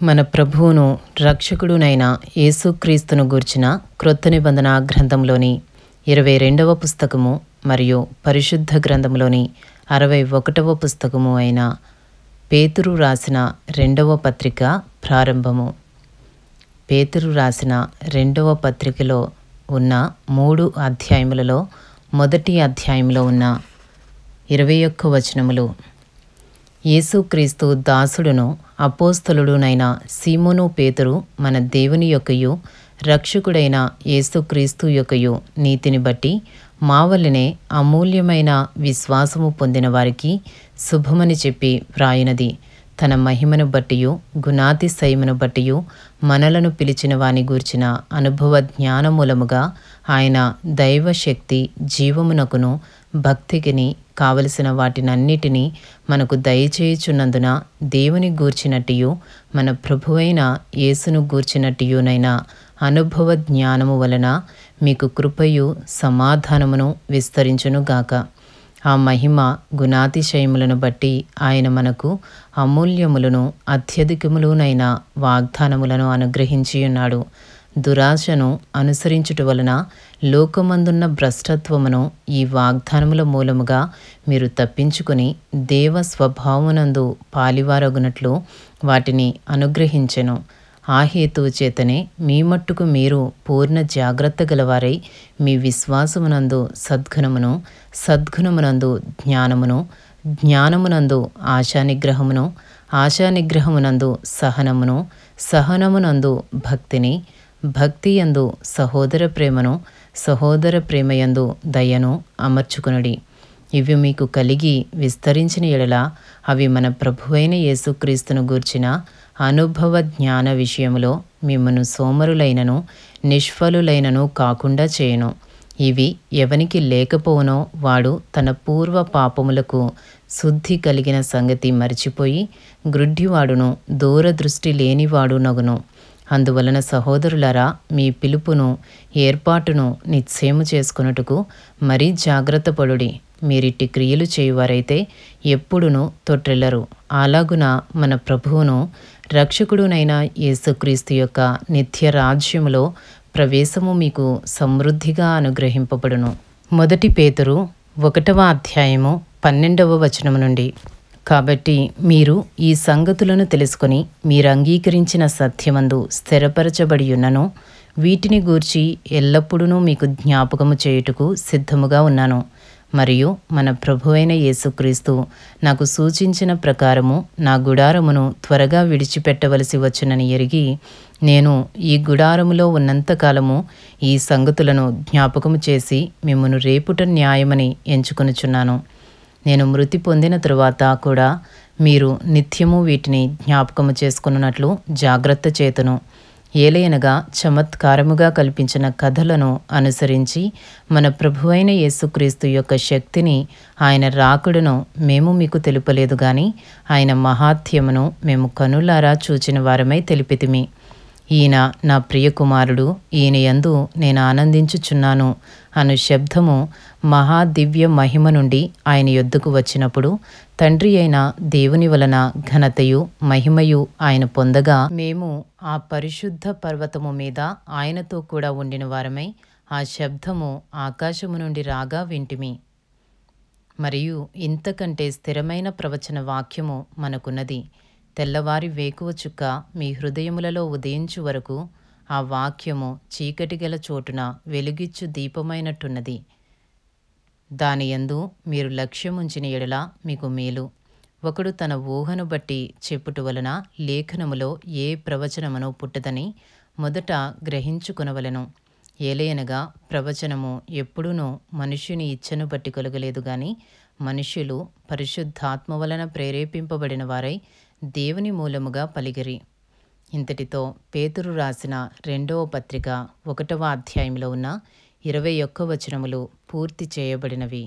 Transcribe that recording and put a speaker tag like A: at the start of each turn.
A: మన ప్రభువును రక్షకుడునైన యేసుక్రీస్తును గూర్చిన క్రొత్త నిబంధన గ్రంథంలోని 22వ పుస్తకము మరియు పరిశుద్ధ గ్రంథంలోని 61వ పుస్తకము అయిన పేతురు రాసిన రెండవ పత్రిక ప్రారంభము. పేతురు రాసిన రెండవ పత్రికలో ఉన్న 3 అధ్యాయములలో మొదటి అధ్యాయంలో ఉన్న 21 వచనములు. యేసుక్రీస్తు దాసుడును అపోస్తలుడునైన సీమోను పేతురు మన దేవుని యొక్కయు రక్షకుడైన యేసుక్రీస్తు యొక్కయు నీతిని బట్టి మా వల్లనే అమూల్యమైన విశ్వాసము పొందిన వారికి శుభమని చెప్పి వ్రాయినది. తన మహిమను బట్టియు గుణాతిశయమును బట్టియు మనలను పిలిచిన వాని గూర్చిన అనుభవ జ్ఞానమూలముగా ఆయన దైవశక్తి జీవమునకును భక్తికిని కావలసిన వాటినన్నిటినీ మనకు దయచేయుచున్నందున దేవుని గూర్చినట్టియు మన ప్రభువైన యేసును గూర్చినట్టియునైనా అనుభవ జ్ఞానము వలన మీకు కృపయు సమాధానమును విస్తరించునుగాక. ఆ మహిమ గుణాతిశయములను బట్టి ఆయన మనకు అమూల్యములను అత్యధికములునైన వాగ్దానములను అనుగ్రహించియున్నాడు. దురాశను అనుసరించుట వలన లోకమందున్న భ్రష్టత్వమును ఈ వాగ్దానముల మూలముగా మీరు తప్పించుకొని దేవ స్వభావమునందు పాలివారగునట్లు వాటిని అనుగ్రహించెను. ఆ హేతువు చేతనే మీ మట్టుకు మీరు పూర్ణ జాగ్రత్త గలవారై మీ విశ్వాసమునందు సద్గుణమును, సద్గుణమునందు జ్ఞానమును, జ్ఞానమునందు ఆశానిగ్రహమును, ఆశానిగ్రహమునందు సహనమును, సహనమునందు భక్తిని, భక్తియందు సహోదర ప్రేమను, సహోదర ప్రేమయందు దయను అమర్చుకొనుడి. ఇవి మీకు కలిగి విస్తరించిన ఎడల అవి మన ప్రభువైన యేసుక్రీస్తును గూర్చిన అనుభవ జ్ఞాన విషయములో మిమ్మను సోమరులైనను నిష్ఫలులైనను కాకుండా చేయను. ఇవి ఎవనికి లేకపోవునో వాడు తన పూర్వ పాపములకు శుద్ధి కలిగిన సంగతి మరిచిపోయి గ్రుడ్డివాడును దూరదృష్టి లేనివాడు నగును. అందువలన సహోదరులారా, మీ పిలుపును ఏర్పాటును నిశ్చయము చేసుకొనుటకు మరీ జాగ్రత్త పడుడి. మీరిట్టి క్రియలు చేయువారైతే ఎప్పుడునూ తొట్రెల్లరు. అలాగున మన ప్రభువును రక్షకుడునైన యేసుక్రీస్తు యొక్క నిత్య రాజ్యములో ప్రవేశము మీకు సమృద్ధిగా అనుగ్రహింపబడును. మొదటి పేతురు 1వ అధ్యాయము 12వ వచనము నుండి. కాబట్టి మీరు ఈ సంగతులను తెలుసుకొని మీరు అంగీకరించిన సత్యమందు స్థిరపరచబడి ఉన్నను. వీటిని గూర్చి ఎల్లప్పుడూ మీకు జ్ఞాపకము చేయుటకు సిద్ధముగా ఉన్నాను. మరియు మన ప్రభువైన యేసుక్రీస్తు నాకు సూచించిన ప్రకారము నా గుడారమును త్వరగా విడిచిపెట్టవలసి వచ్చునని ఎరిగి నేను ఈ గుడారములో ఉన్నంతకాలము ఈ సంగతులను జ్ఞాపకము చేసి మిమ్మును రేపుట న్యాయమని ఎంచుకొనుచున్నాను. నేను మృతి పొందిన తరువాత కూడా మీరు నిత్యము వీటిని జ్ఞాపకము చేసుకున్నట్లు జాగ్రత్త చేతును. ఏలయనగా చమత్కారముగా కల్పించిన కథలను అనుసరించి మన ప్రభువైన యేసుక్రీస్తు యొక్క శక్తిని, ఆయన రాకడను మేము మీకు తెలుపలేదు గాని ఆయన మహాత్యమును మేము కనులారా చూచిన వారమై తెలిపితిమి. ఈయన నా ప్రియకుమారుడు, ఈయన యందు నేను ఆనందించుచున్నాను అను శబ్దము మహాదివ్య మహిమ నుండి ఆయన యొద్దకు వచ్చినప్పుడు తండ్రి అయిన దేవుని వలన ఘనతయు మహిమయు ఆయన పొందగా మేము ఆ పరిశుద్ధ పర్వతము మీద ఆయనతో కూడా ఉండిన వారమై ఆ శబ్దము ఆకాశము నుండి రాగా వింటిమి. మరియు ఇంతకంటే స్థిరమైన ప్రవచన వాక్యము మనకున్నది. తెల్లవారి వేకువ చుక్క మీ హృదయములలో ఉదయించు వరకు ఆ వాక్యము చీకటి గల చోటున వెలుగిచ్చు దీపమైనట్టున్నది. దాని యందు మీరు లక్ష్యముంచిన ఎడల మీకు మేలు. ఒకడు తన ఊహను బట్టి చెప్పుట వలన లేఖనములో ఏ ప్రవచనమును పుట్టదని మొదట గ్రహించుకొనవలెను. ఏలయనగా ప్రవచనము ఎప్పుడూనూ మనుష్యుని ఇచ్చను బట్టి కలుగలేదు గాని మనుష్యులు పరిశుద్ధాత్మ వలన ప్రేరేపింపబడిన వారై దేవుని మూలముగా పలిగిరి. ఇంతటితో పేతురు రాసిన రెండవ పత్రిక 1వ అధ్యాయంలో ఉన్న 21 వచనములు పూర్తి చేయబడినవి.